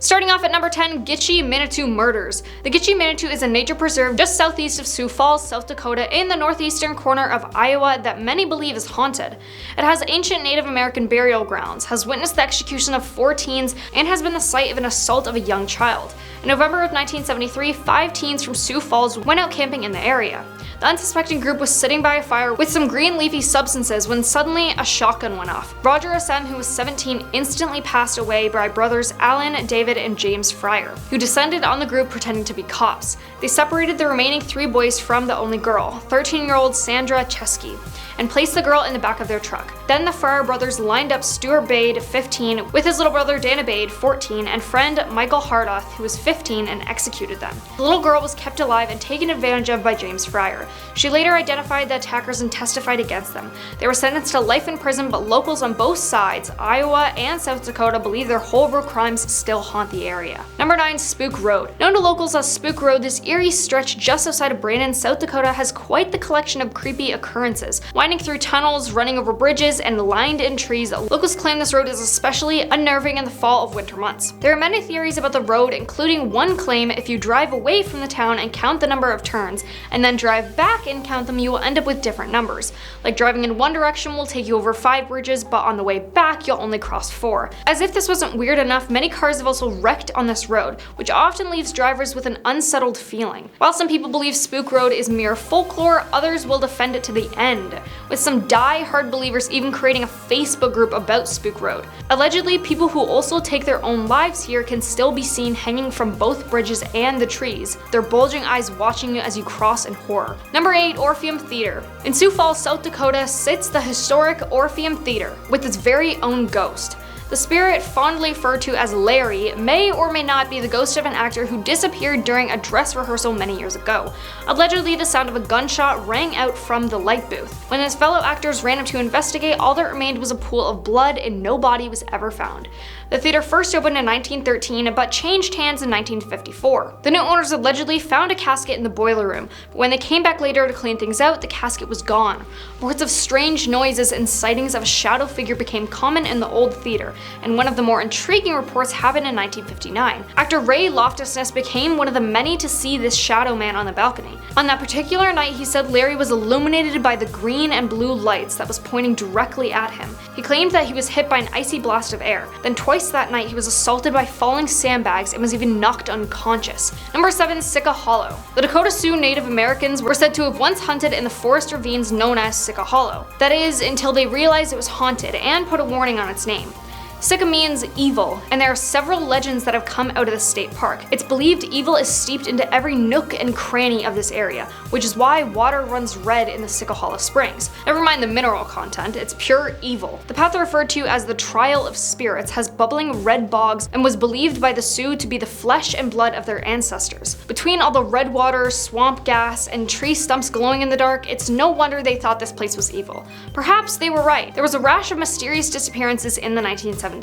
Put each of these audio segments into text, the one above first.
Starting off at number 10, Gichi Manitou murders. The Gichi Manitou is a nature preserve just southeast of Sioux Falls, South Dakota, in the northeastern corner of Iowa that many believe is haunted. It has ancient Native American burial grounds, has witnessed the execution of 4 teens, and has been the site of an assault of a young child. In November of 1973, 5 teens from Sioux Falls went out camping in the area. The unsuspecting group was sitting by a fire with some green leafy substances when suddenly a shotgun went off. Roger SM, who was 17, instantly passed away by brothers Alan, David, and James Fryer, who descended on the group pretending to be cops. They separated the remaining 3 boys from the only girl, 13-year-old Sandra Chesky, and placed the girl in the back of their truck. Then the Fryer brothers lined up Stuart Bade, 15, with his little brother Dana Bade, 14, and friend Michael Hardoth, who was 15, and executed them. The little girl was kept alive and taken advantage of by James Fryer. She later identified the attackers and testified against them. They were sentenced to life in prison, but locals on both sides, Iowa and South Dakota, believe their horrible crimes still haunt the area. Number 9, Spook Road. Known to locals as Spook Road, this eerie stretch just outside of Brandon, South Dakota has quite the collection of creepy occurrences. Winding through tunnels, running over bridges, and lined in trees, locals claim this road is especially unnerving in the fall of winter months. There are many theories about the road, including one claim if you drive away from the town and count the number of turns, and then drive back and count them, you will end up with different numbers. Like driving in one direction will take you over 5 bridges, but on the way back you'll only cross 4. As if this wasn't weird enough, many cars have also wrecked on this road, which often leaves drivers with an unsettled feeling. While some people believe Spook Road is mere folklore, others will defend it to the end, with some die-hard believers even creating a Facebook group about Spook Road. Allegedly, people who also take their own lives here can still be seen hanging from both bridges and the trees, their bulging eyes watching you as you cross in horror. Number 8, Orpheus Theater. In Sioux Falls, South Dakota sits the historic Orpheus Theater with its very own ghost. The spirit, fondly referred to as Larry, may or may not be the ghost of an actor who disappeared during a dress rehearsal many years ago. Allegedly, the sound of a gunshot rang out from the light booth. When his fellow actors ran up to investigate, all that remained was a pool of blood and no body was ever found. The theater first opened in 1913, but changed hands in 1954. The new owners allegedly found a casket in the boiler room, but when they came back later to clean things out, the casket was gone. Reports of strange noises and sightings of a shadow figure became common in the old theater, and one of the more intriguing reports happened in 1959. Actor Ray Loftusness became one of the many to see this shadow man on the balcony. On that particular night, he said Larry was illuminated by the green and blue lights that was pointing directly at him. He claimed that he was hit by an icy blast of air. Then twice that night, he was assaulted by falling sandbags and was even knocked unconscious. Number 7, Sikka Hollow. The Dakota Sioux Native Americans were said to have once hunted in the forest ravines known as Sikka Hollow. That is, until they realized it was haunted and put a warning on its name. Sikka means evil, and there are several legends that have come out of the state park. It's believed evil is steeped into every nook and cranny of this area, which is why water runs red in the Sikka Hollow Springs. Never mind the mineral content, it's pure evil. The path referred to as the Trial of Spirits has bubbling red bogs and was believed by the Sioux to be the flesh and blood of their ancestors. Between all the red water, swamp gas, and tree stumps glowing in the dark, it's no wonder they thought this place was evil. Perhaps they were right. There was a rash of mysterious disappearances in the 1970s.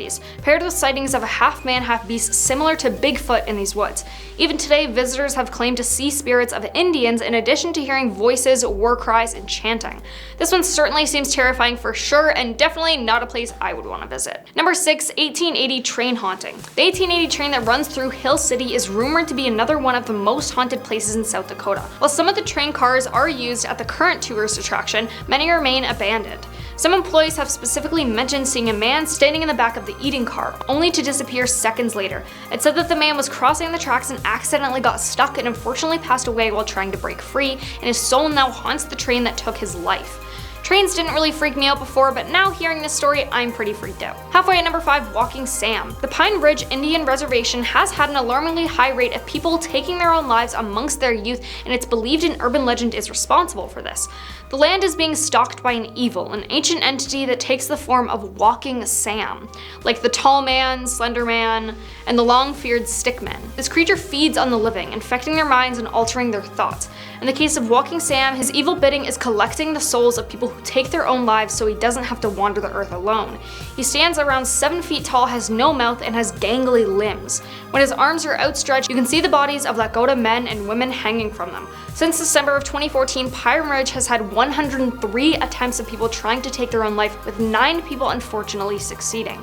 Paired with sightings of a half-man, half-beast similar to Bigfoot in these woods. Even today, visitors have claimed to see spirits of Indians in addition to hearing voices, war cries, and chanting. This one certainly seems terrifying for sure, and definitely not a place I would want to visit. Number 6, 1880 train haunting. The 1880 train that runs through Hill City is rumored to be another one of the most haunted places in South Dakota. While some of the train cars are used at the current tourist attraction, many remain abandoned. Some employees have specifically mentioned seeing a man standing in the back of the eating car, only to disappear seconds later. It said that the man was crossing the tracks and accidentally got stuck and unfortunately passed away while trying to break free, and his soul now haunts the train that took his life. Trains didn't really freak me out before, but now hearing this story, I'm pretty freaked out. Halfway at number 5, Walking Sam. The Pine Ridge Indian Reservation has had an alarmingly high rate of people taking their own lives amongst their youth, and it's believed an urban legend is responsible for this. The land is being stalked by an evil, an ancient entity that takes the form of Walking Sam, like the Tall Man, Slender Man, and the Long-Feared Stickman. This creature feeds on the living, infecting their minds and altering their thoughts. In the case of Walking Sam, his evil bidding is collecting the souls of people who take their own lives so he doesn't have to wander the earth alone. He stands around 7 feet tall, has no mouth, and has gangly limbs. When his arms are outstretched, you can see the bodies of Lakota men and women hanging from them. Since December of 2014, Pine Ridge has had 103 attempts of people trying to take their own life, with 9 people unfortunately succeeding.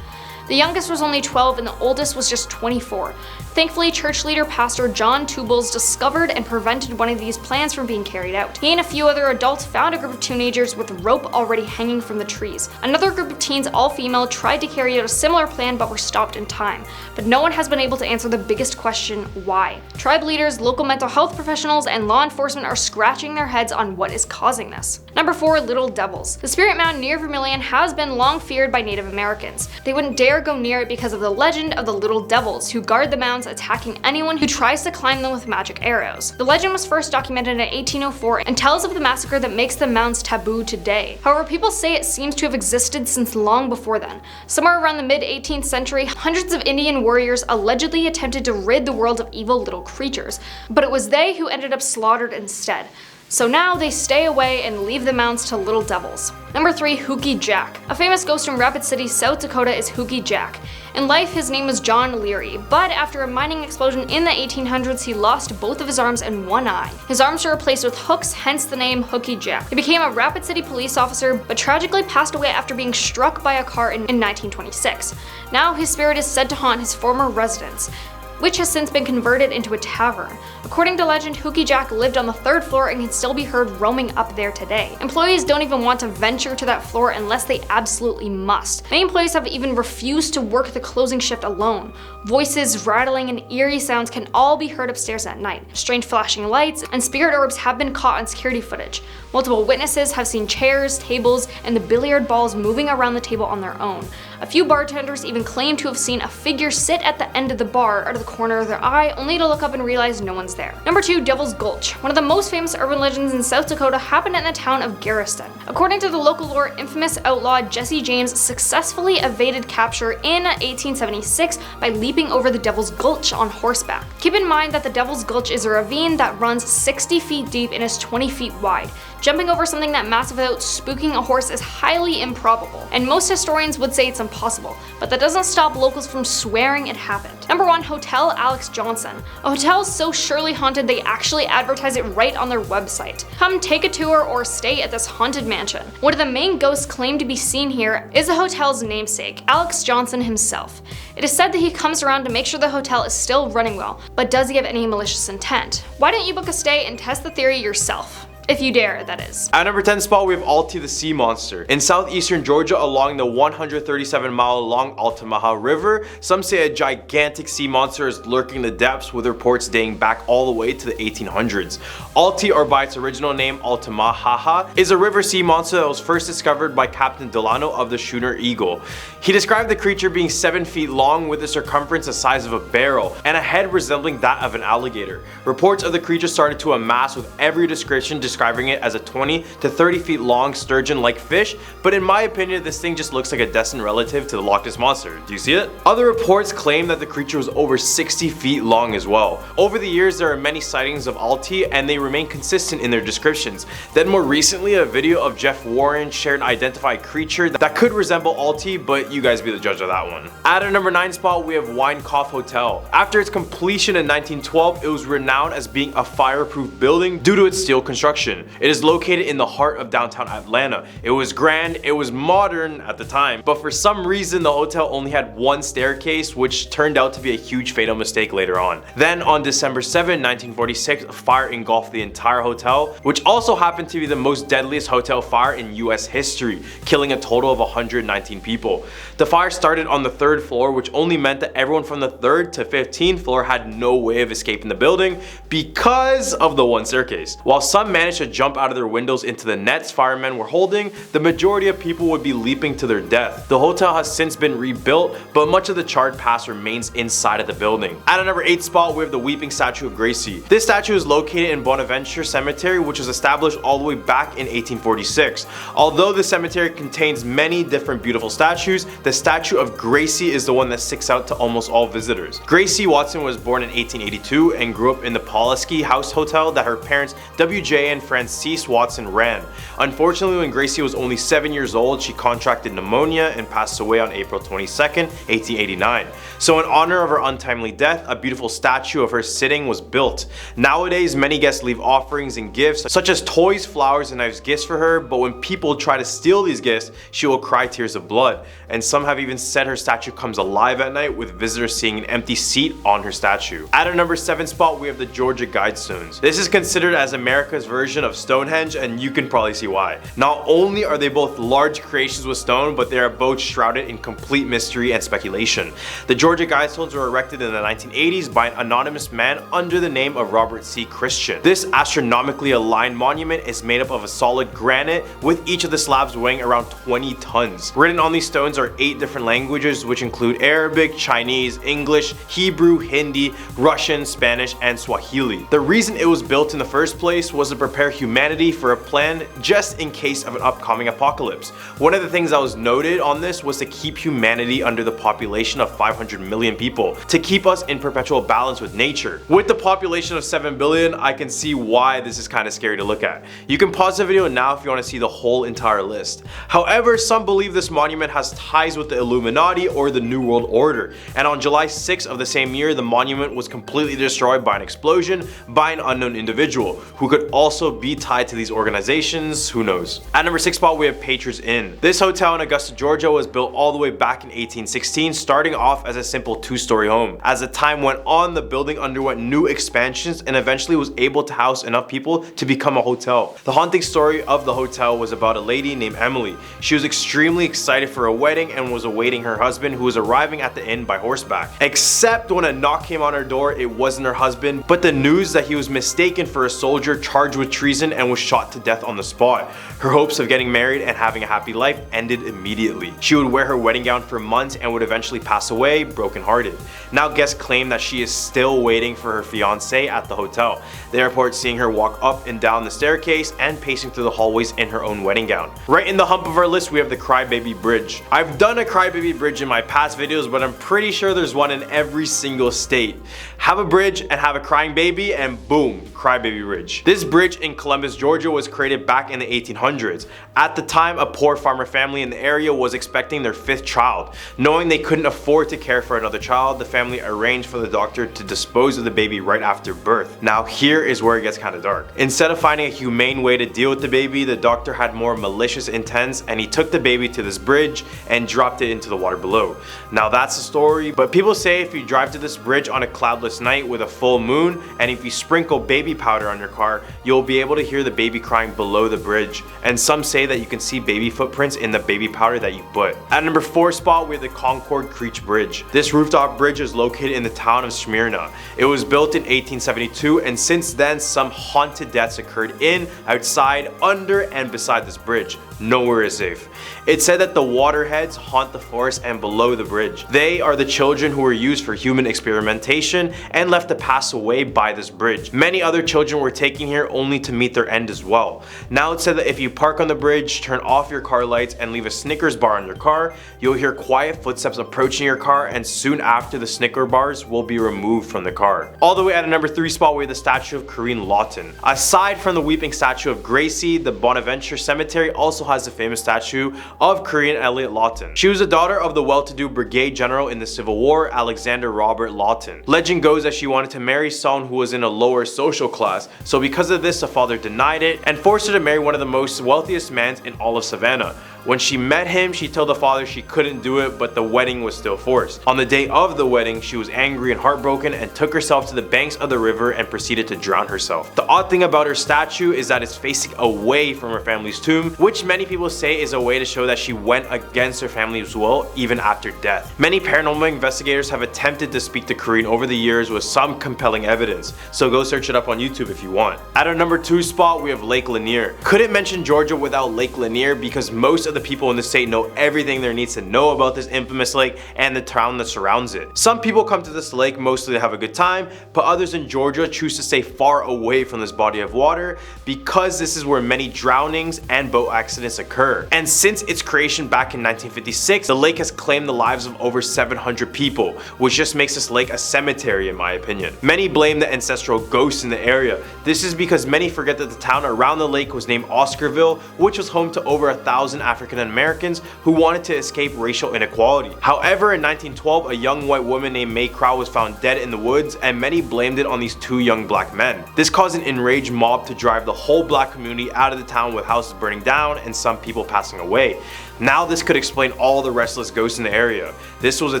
The youngest was only 12 and the oldest was just 24. Thankfully, church leader Pastor John Tubles discovered and prevented one of these plans from being carried out. He and a few other adults found a group of teenagers with rope already hanging from the trees. Another group of teens, all female, tried to carry out a similar plan but were stopped in time. But no one has been able to answer the biggest question: why? Tribe leaders, local mental health professionals, and law enforcement are scratching their heads on what is causing this. Number 4. Little Devils. The Spirit Mound near Vermilion has been long feared by Native Americans. They wouldn't dare go near it because of the legend of the Little Devils, who guard the mounds, attacking anyone who tries to climb them with magic arrows. The legend was first documented in 1804 and tells of the massacre that makes the mounds taboo today. However, people say it seems to have existed since long before then. Somewhere around the mid-18th century, hundreds of Indian warriors allegedly attempted to rid the world of evil little creatures, but it was they who ended up slaughtered instead. So now they stay away and leave the mounds to Little Devils. Number 3. Hooky Jack. A famous ghost from Rapid City, South Dakota is Hooky Jack. In life, his name was John Leary, but after a mining explosion in the 1800s, he lost both of his arms and one eye. His arms were replaced with hooks, hence the name Hooky Jack. He became a Rapid City police officer, but tragically passed away after being struck by a car in 1926. Now his spirit is said to haunt his former residence, which has since been converted into a tavern. According to legend, Hooky Jack lived on the 3rd floor and can still be heard roaming up there today. Employees don't even want to venture to that floor unless they absolutely must. Many employees have even refused to work the closing shift alone. Voices, rattling, and eerie sounds can all be heard upstairs at night. Strange flashing lights and spirit orbs have been caught on security footage. Multiple witnesses have seen chairs, tables, and the billiard balls moving around the table on their own. A few bartenders even claim to have seen a figure sit at the end of the bar out of the corner of their eye, only to look up and realize no one's there. Number 2. Devil's Gulch. One of the most famous urban legends in South Dakota happened in the town of Garriston. According to the local lore, infamous outlaw Jesse James successfully evaded capture in 1876 by leaping over the Devil's Gulch on horseback. Keep in mind that the Devil's Gulch is a ravine that runs 60 feet deep and is 20 feet wide. Jumping over something that massive without spooking a horse is highly improbable, and most historians would say it's impossible, but that doesn't stop locals from swearing it happened. Number 1. Hotel Alex Johnson. A hotel so surely haunted they actually advertise it right on their website. Come take a tour or stay at this haunted mansion. One of the main ghosts claimed to be seen here is the hotel's namesake, Alex Johnson himself. It is said that he comes around to make sure the hotel is still running well, but does he have any malicious intent? Why don't you book a stay and test the theory yourself? If you dare, that is. At number 10 spot, we have Alti the Sea Monster. In southeastern Georgia along the 137-mile long Altamaha River, some say a gigantic sea monster is lurking in the depths, with reports dating back all the way to the 1800s. Alti, or by its original name Altamaha, is a river sea monster that was first discovered by Captain Delano of the Schooner Eagle. He described the creature being 7 feet long with a circumference the size of a barrel and a head resembling that of an alligator. Reports of the creature started to amass, with every description describing it as a 20 to 30 feet long sturgeon-like fish, but in my opinion this thing just looks like a distant relative to the Loch Ness Monster. Do you see it? Other reports claim that the creature was over 60 feet long as well. Over the years there are many sightings of Alti and they remain consistent in their descriptions. Then more recently a video of Jeff Warren shared an identified creature that could resemble Alti, but you guys be the judge of that one. At our number 9 spot we have Winecoff Hotel. After its completion in 1912 it was renowned as being a fireproof building due to its steel construction. It is located in the heart of downtown Atlanta. It was grand, it was modern at the time, but for some reason the hotel only had one staircase, which turned out to be a huge fatal mistake later on. Then on December 7, 1946, a fire engulfed the entire hotel, which also happened to be the most deadliest hotel fire in US history, killing a total of 119 people. The fire started on the 3rd floor, which only meant that everyone from the 3rd to 15th floor had no way of escaping the building because of the one staircase. While some managed to jump out of their windows into the nets firemen were holding, the majority of people would be leaping to their death. The hotel has since been rebuilt, but much of the charred past remains inside of the building. At a number 8 spot we have the Weeping Statue of Gracie. This statue is located in Bonaventure Cemetery, which was established all the way back in 1846. Although the cemetery contains many different beautiful statues, the statue of Gracie is the one that sticks out to almost all visitors. Gracie Watson was born in 1882 and grew up in the Pulaski House Hotel that her parents WJ Marianne Frances Watson ran. Unfortunately, when Gracie was only 7 years old, she contracted pneumonia and passed away on April 22nd, 1889. So in honor of her untimely death, a beautiful statue of her sitting was built. Nowadays, many guests leave offerings and gifts such as toys, flowers, and knives gifts for her, but when people try to steal these gifts, she will cry tears of blood. And some have even said her statue comes alive at night, with visitors seeing an empty seat on her statue. At our number 7 spot, we have the Georgia Guidestones. This is considered as America's version of Stonehenge, and you can probably see why. Not only are they both large creations with stone, but they are both shrouded in complete mystery and speculation. The Georgia Guidestones were erected in the 1980s by an anonymous man under the name of Robert C. Christian. This astronomically aligned monument is made up of a solid granite, with each of the slabs weighing around 20 tons. Written on these stones are 8 different languages, which include Arabic, Chinese, English, Hebrew, Hindi, Russian, Spanish, and Swahili. The reason it was built in the first place was to prepare humanity for a plan just in case of an upcoming apocalypse. One of the things that was noted on this was to keep humanity under the population of 500 million people, to keep us in perpetual balance with nature. With the population of 7 billion, I can see why this is kind of scary to look at. You can pause the video now if you want to see the whole entire list. However, some believe this monument has ties with the Illuminati or the New World Order, and on July 6th of the same year, the monument was completely destroyed by an explosion by an unknown individual, who could also be tied to these organizations, who knows. At number 6 spot, we have Patriots Inn. This hotel in Augusta, Georgia was built all the way back in 1816, starting off as a simple 2-story home. As the time went on, the building underwent new expansions and eventually was able to house enough people to become a hotel. The haunting story of the hotel was about a lady named Emily. She was extremely excited for a wedding and was awaiting her husband, who was arriving at the inn by horseback. Except when a knock came on her door, it wasn't her husband, but the news that he was mistaken for a soldier charged with treason and was shot to death on the spot. Her hopes of getting married and having a happy life ended immediately. She would wear her wedding gown for months and would eventually pass away brokenhearted. Now guests claim that she is still waiting for her fiancé at the hotel. They report seeing her walk up and down the staircase and pacing through the hallways in her own wedding gown. Right in the hump of our list, we have the Crybaby Bridge. I've done a Crybaby Bridge in my past videos, but I'm pretty sure there's one in every single state. Have a bridge and have a crying baby, and boom, Crybaby Bridge. This bridge in Columbus, Georgia was created back in the 1800s. At the time, a poor farmer family in the area was expecting their 5th child. Knowing they couldn't afford to care for another child, the family arranged for the doctor to dispose of the baby right after birth. Now here is where it gets kind of dark. Instead of finding a humane way to deal with the baby, the doctor had more malicious intents, and he took the baby to this bridge and dropped it into the water below. Now that's the story, but people say if you drive to this bridge on a cloudless night with a full moon, and if you sprinkle baby powder on your car, you'll be able to hear the baby crying below the bridge. And some say that you can see baby footprints in the baby powder that you put. At number 4 spot, we have the Concord Creech Bridge. This rooftop bridge is located in the town of Smyrna. It was built in 1872, and since then some haunted deaths occurred in, outside, under, and beside this bridge. Nowhere is safe. It's said that the waterheads haunt the forest and below the bridge. They are the children who were used for human experimentation and left to pass away by this bridge. Many other children were taken here only to meet their end as well. Now it's said that if you park on the bridge, turn off your car lights, and leave a Snickers bar on your car, you'll hear quiet footsteps approaching your car, and soon after the Snicker bars will be removed from the car. All the way at a number 3 spot, we have the statue of Corinne Lawton. Aside from the weeping statue of Gracie, the Bonaventure Cemetery also has the famous statue of Corinne Elliott Lawton. She was the daughter of the well-to-do brigade general in the Civil War, Alexander Robert Lawton. Legend goes that she wanted to marry someone who was in a lower social class, so because of this, the father denied it and forced her to marry one of the most wealthiest men in all of Savannah. When she met him, she told the father she couldn't do it, but the wedding was still forced. On the day of the wedding, she was angry and heartbroken and took herself to the banks of the river and proceeded to drown herself. The odd thing about her statue is that it's facing away from her family's tomb, which many people say is a way to show that she went against her family's will even after death. Many paranormal investigators have attempted to speak to Corinne over the years with some compelling evidence, so go search it up on YouTube if you want. At our number 2 spot, we have Lake Lanier. Couldn't mention Georgia without Lake Lanier because most of the people in the state know everything there needs to know about this infamous lake and the town that surrounds it. Some people come to this lake mostly to have a good time, but others in Georgia choose to stay far away from this body of water because this is where many drownings and boat accidents occur. And since its creation back in 1956, the lake has claimed the lives of over 700 people, which just makes this lake a cemetery in my opinion. Many blame the ancestral ghosts in the area. This is because many forget that the town around the lake was named Oscarville, which was home to over 1,000 African Americans who wanted to escape racial inequality. However, in 1912, a young white woman named May Crow was found dead in the woods, and many blamed it on these two young black men. This caused an enraged mob to drive the whole black community out of the town, with houses burning down and some people passing away. Now this could explain all the restless ghosts in the area. This was a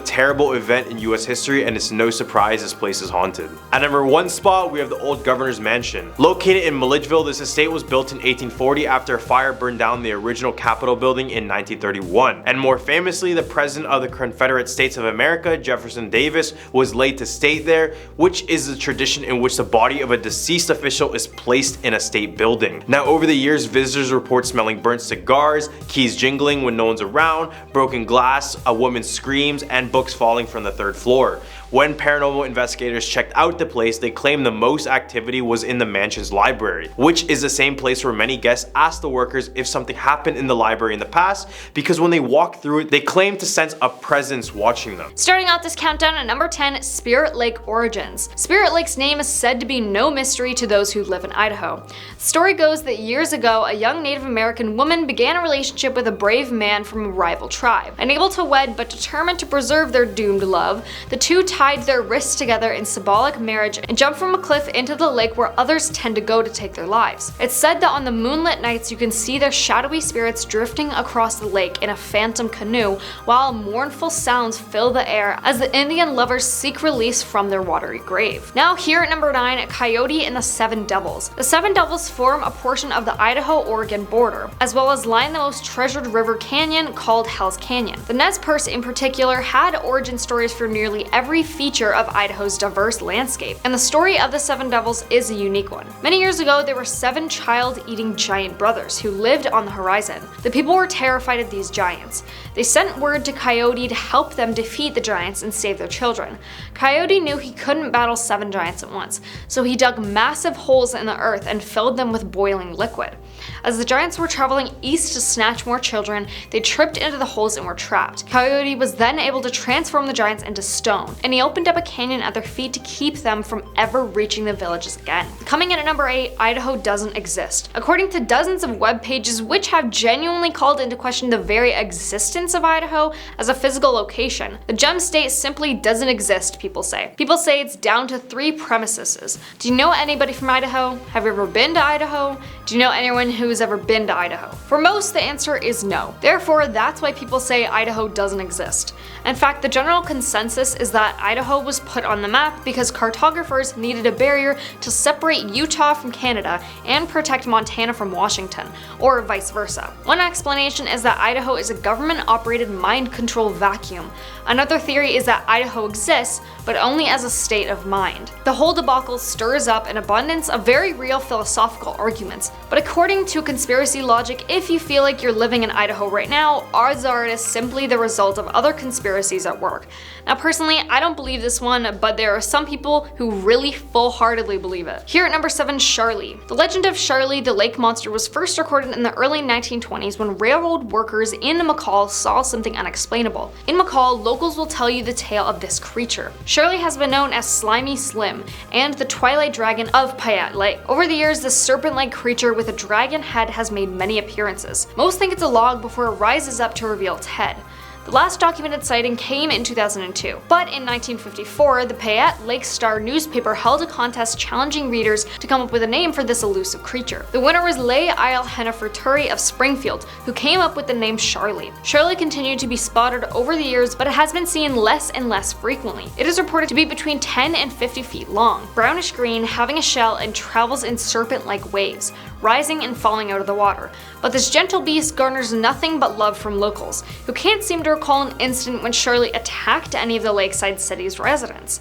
terrible event in US history, and it's no surprise this place is haunted. At number 1 spot, we have the old governor's mansion. Located in Milledgeville, this estate was built in 1840 after a fire burned down the original Capitol building in 1931. And more famously, the President of the Confederate States of America, Jefferson Davis, was laid to state there, which is the tradition in which the body of a deceased official is placed in a state building. Now over the years, visitors report smelling burnt cigars, keys jingling when no one's around, broken glass, a woman's screams, and books falling from the 3rd floor. When paranormal investigators checked out the place, they claimed the most activity was in the mansion's library, which is the same place where many guests asked the workers if something happened in the library in the past, because when they walked through it, they claimed to sense a presence watching them. Starting out this countdown at number 10, Spirit Lake origins. Spirit Lake's name is said to be no mystery to those who live in Idaho. The story goes that years ago, a young Native American woman began a relationship with a brave man from a rival tribe. Unable to wed but determined to preserve their doomed love, the two tied their wrists together in symbolic marriage and jumped from a cliff into the lake where others tend to go to take their lives. It's said that on the moonlit nights you can see their shadowy spirits drifting across the lake in a phantom canoe, while mournful sounds fill the air as the Indian lovers seek release from their watery grave. Now here at number 9, Coyote and the Seven Devils. The Seven Devils form a portion of the Idaho-Oregon border, as well as line the most treasured river canyon called Hell's Canyon. The Nez Perce in particular had origin stories for nearly every feature of Idaho's diverse landscape, and the story of the Seven Devils is a unique one. Many years ago, there were 7 child-eating giant brothers who lived on the horizon. The people were terrified of these giants. They sent word to Coyote to help them defeat the giants and save their children. Coyote knew he couldn't battle 7 giants at once, so he dug massive holes in the earth and filled them with boiling liquid. As the giants were traveling east to snatch more children, they tripped into the holes and were trapped. Coyote was then able to transform the giants into stone, and he opened up a canyon at their feet to keep them from ever reaching the villages again. Coming in at number 8, Idaho doesn't exist. According to dozens of web pages which have genuinely called into question the very existence of Idaho as a physical location, the gem state simply doesn't exist, people say. People say it's down to 3 premises. Do you know anybody from Idaho? Have you ever been to Idaho? Do you know anyone who's ever been to Idaho? For most, the answer is no. Therefore, that's why people say Idaho doesn't exist. In fact, the general consensus is that Idaho was put on the map because cartographers needed a barrier to separate Utah from Canada and protect Montana from Washington, or vice versa. One explanation is that Idaho is a government-operated mind control vacuum. Another theory is that Idaho exists, but only as a state of mind. The whole debacle stirs up an abundance of very real philosophical arguments, but according to conspiracy logic, if you feel like you're living in Idaho right now, odds are it is simply the result of other conspiracies at work. Now personally, I don't believe this one, but there are some people who really full-heartedly believe it. Here at number 7, Charlie. The legend of Charlie the lake monster was first recorded in the early 1920s when railroad workers in McCall saw something unexplainable. In McCall, locals will tell you the tale of this creature. Charlie has been known as Slimy Slim and the Twilight Dragon of Payette Lake. Over the years, this serpent-like creature with a dragon head has made many appearances. Most think it's a log before it rises up to reveal its head. The last documented sighting came in 2002, but in 1954, the Payette Lake Star newspaper held a contest challenging readers to come up with a name for this elusive creature. The winner was Leigh Isle Henneferturi of Springfield, who came up with the name Charlie. Charlie continued to be spotted over the years, but it has been seen less and less frequently. It is reported to be between 10 and 50 feet long, brownish green, having a shell, and travels in serpent-like waves, rising and falling out of the water. But this gentle beast garners nothing but love from locals, who can't seem to recall an incident when Charlie attacked any of the lakeside city's residents.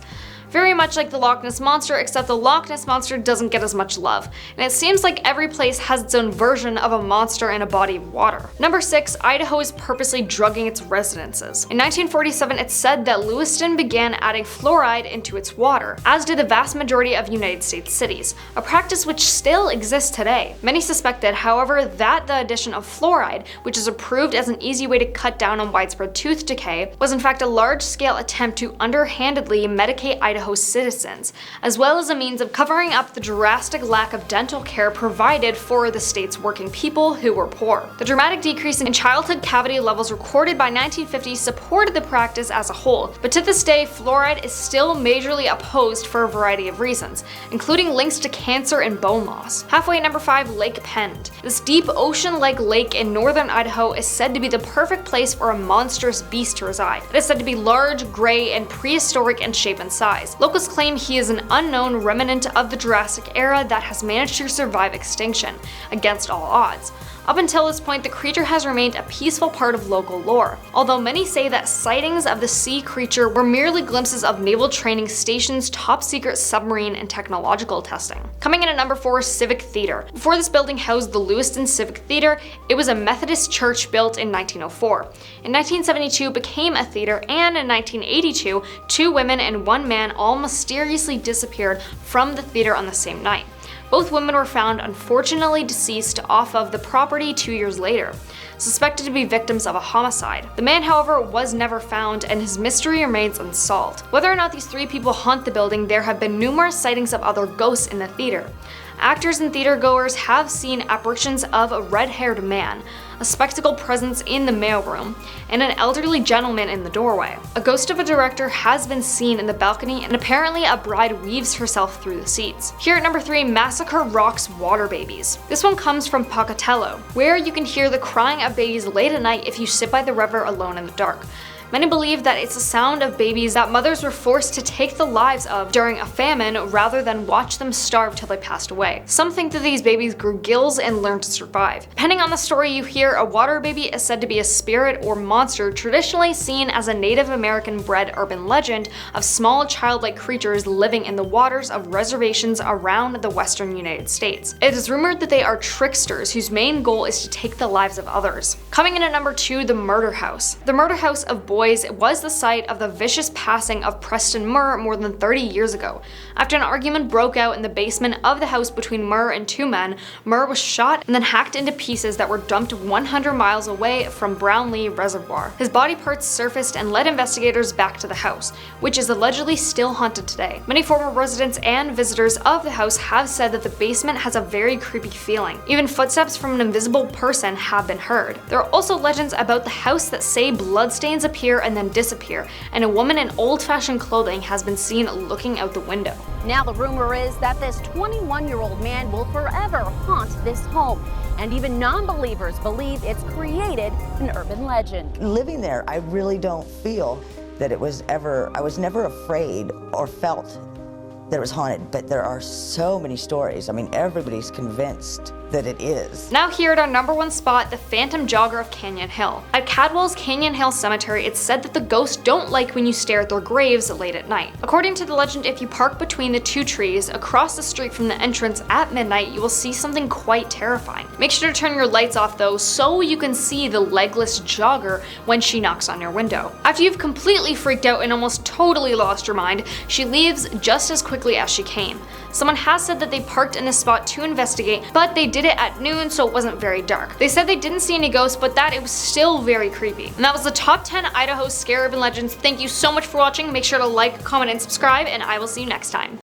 Very much like the Loch Ness Monster, except the Loch Ness Monster doesn't get as much love, and it seems like every place has its own version of a monster in a body of water. Number 6, Idaho is purposely drugging its residences. In 1947, it's said that Lewiston began adding fluoride into its water, as did the vast majority of United States cities, a practice which still exists today. Many suspected, however, that the addition of fluoride, which is approved as an easy way to cut down on widespread tooth decay, was in fact a large-scale attempt to underhandedly medicate Idaho's citizens, as well as a means of covering up the drastic lack of dental care provided for the state's working people who were poor. The dramatic decrease in childhood cavity levels recorded by 1950 supported the practice as a whole, but to this day, fluoride is still majorly opposed for a variety of reasons, including links to cancer and bone loss. Halfway at number 5, Lake Pend. This deep ocean-like lake in northern Idaho is said to be the perfect place for a monstrous beast to reside. It is said to be large, gray, and prehistoric in shape and size. Locals claim he is an unknown remnant of the Jurassic era that has managed to survive extinction, against all odds. Up until this point, the creature has remained a peaceful part of local lore, although many say that sightings of the sea creature were merely glimpses of Naval Training Station's top-secret submarine and technological testing. Coming in at number 4, Civic Theater. Before this building housed the Lewiston Civic Theater, it was a Methodist church built in 1904. In 1972, it became a theater, and in 1982, 2 women and 1 man all mysteriously disappeared from the theater on the same night. Both women were found unfortunately deceased off of the property 2 years later, suspected to be victims of a homicide. The man, however, was never found, and his mystery remains unsolved. Whether or not these 3 people haunt the building, there have been numerous sightings of other ghosts in the theater. Actors and theatergoers have seen apparitions of a red-haired man, a spectacled presence in the mailroom, and an elderly gentleman in the doorway. A ghost of a director has been seen in the balcony, and apparently a bride weaves herself through the seats. Here at number 3, Massacre rocks water babies. This one comes from Pocatello, where you can hear the crying of babies late at night if you sit by the river alone in the dark. Many believe that it's the sound of babies that mothers were forced to take the lives of during a famine rather than watch them starve till they passed away. Some think that these babies grew gills and learned to survive. Depending on the story you hear, a water baby is said to be a spirit or monster traditionally seen as a Native American bred urban legend of small childlike creatures living in the waters of reservations around the western United States. It is rumored that they are tricksters whose main goal is to take the lives of others. Coming in at number 2, the Murder House. The Murder House of Boys was the site of the vicious passing of Preston Murr more than 30 years ago. After an argument broke out in the basement of the house between Murr and 2 men, Murr was shot and then hacked into pieces that were dumped 100 miles away from Brownlee Reservoir. His body parts surfaced and led investigators back to the house, which is allegedly still haunted today. Many former residents and visitors of the house have said that the basement has a very creepy feeling. Even footsteps from an invisible person have been heard. There are also legends about the house that say bloodstains appear and then disappear, and a woman in old-fashioned clothing has been seen looking out the window. Now the rumor is that this 21-year-old man will forever haunt this home, and even non-believers believe it's created an urban legend. Living there, I really don't feel that I was never afraid or felt that it was haunted, but there are so many stories. I mean, everybody's convinced that it is. Now here at our number 1 spot, the Phantom Jogger of Canyon Hill. At Cadwell's Canyon Hill Cemetery, it's said that the ghosts don't like when you stare at their graves late at night. According to the legend, if you park between the 2 trees across the street from the entrance at midnight, you will see something quite terrifying. Make sure to turn your lights off though, so you can see the legless jogger when she knocks on your window. After you've completely freaked out and almost totally lost your mind, she leaves just as quickly as she came. Someone has said that they parked in this spot to investigate, but they did it at noon, so it wasn't very dark. They said they didn't see any ghosts, but that it was still very creepy. And that was the top 10 Idaho scare urban legends. Thank you so much for watching. Make sure to like, comment, and subscribe, and I will see you next time.